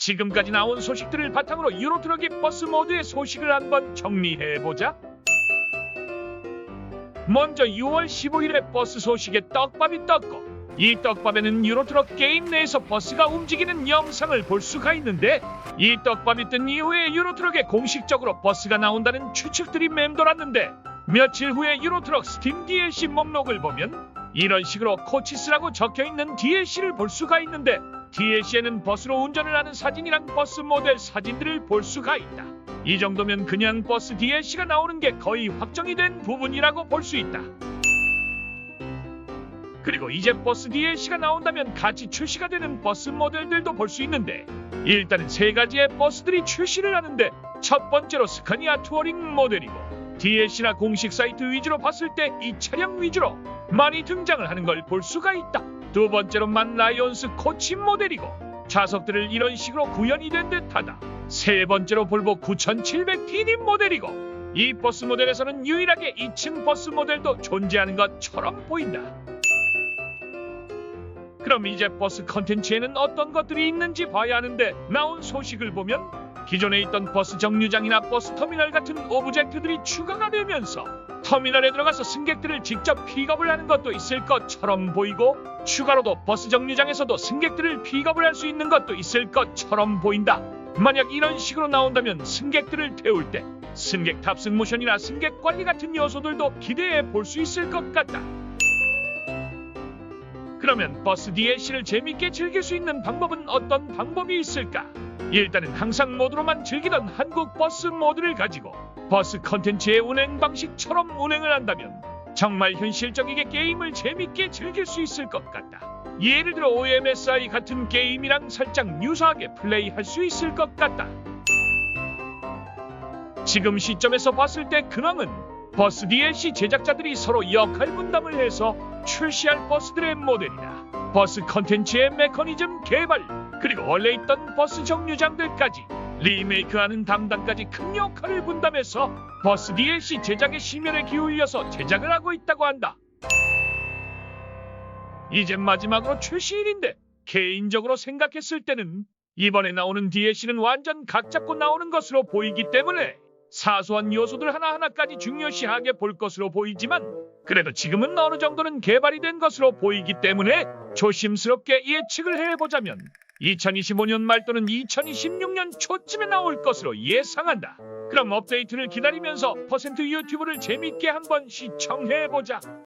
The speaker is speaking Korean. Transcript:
지금까지 나온 소식들을 바탕으로 유로트럭이 버스 모드의 소식을 한번 정리해보자. 먼저 6월 15일에 버스 소식에 떡밥이 떴고, 이 떡밥에는 유로트럭 게임 내에서 버스가 움직이는 영상을 볼 수가 있는데, 이 떡밥이 뜬 이후에 유로트럭에 공식적으로 버스가 나온다는 추측들이 맴돌았는데, 며칠 후에 유로트럭 스팀 DLC 목록을 보면 이런 식으로 코치스라고 적혀있는 DLC를 볼 수가 있는데, DLC에는 버스로 운전을 하는 사진이랑 버스 모델 사진들을 볼 수가 있다. 이 정도면 그냥 버스 DLC가 나오는 게 거의 확정이 된 부분이라고 볼 수 있다. 그리고 이제 버스 DLC가 나온다면 같이 출시가 되는 버스 모델들도 볼 수 있는데, 일단은 세 가지의 버스들이 출시를 하는데, 첫 번째로 스카니아 투어링 모델이고, DLC나 공식 사이트 위주로 봤을 때 이 차량 위주로 많이 등장을 하는 걸 볼 수가 있다. 두 번째로 만 라이온스 코치 모델이고, 좌석들을 이런 식으로 구현이 된 듯하다. 세 번째로 볼보 9700TD 모델이고, 이 버스 모델에서는 유일하게 2층 버스 모델도 존재하는 것처럼 보인다. 그럼 이제 버스 컨텐츠에는 어떤 것들이 있는지 봐야 하는데, 나온 소식을 보면 기존에 있던 버스 정류장이나 버스 터미널 같은 오브젝트들이 추가가 되면서 터미널에 들어가서 승객들을 직접 픽업을 하는 것도 있을 것처럼 보이고, 추가로도 버스 정류장에서도 승객들을 픽업을 할 수 있는 것도 있을 것처럼 보인다. 만약 이런 식으로 나온다면 승객들을 태울 때 승객 탑승 모션이나 승객 관리 같은 요소들도 기대해 볼 수 있을 것 같다. 그러면 버스 DLC를 재밌게 즐길 수 있는 방법은 어떤 방법이 있을까? 일단은 항상 모드로만 즐기던 한국 버스 모드를 가지고 버스 컨텐츠의 운행 방식처럼 운행을 한다면 정말 현실적이게 게임을 재밌게 즐길 수 있을 것 같다. 예를 들어 OMSI 같은 게임이랑 살짝 유사하게 플레이할 수 있을 것 같다. 지금 시점에서 봤을 때 근황은 버스 DLC 제작자들이 서로 역할 분담을 해서 출시할 버스들의 모델이나 버스 컨텐츠의 메커니즘 개발, 그리고 원래 있던 버스 정류장들까지 리메이크하는 담당까지 큰 역할을 분담해서 버스 DLC 제작의 심혈에 기울여서 제작을 하고 있다고 한다. 이제 마지막으로 출시일인데, 개인적으로 생각했을 때는 이번에 나오는 DLC는 완전 각 잡고 나오는 것으로 보이기 때문에 사소한 요소들 하나하나까지 중요시하게 볼 것으로 보이지만, 그래도 지금은 어느 정도는 개발이 된 것으로 보이기 때문에 조심스럽게 예측을 해보자면 2025년 말 또는 2026년 초쯤에 나올 것으로 예상한다. 그럼 업데이트를 기다리면서 퍼센트 유튜브를 재밌게 한번 시청해보자.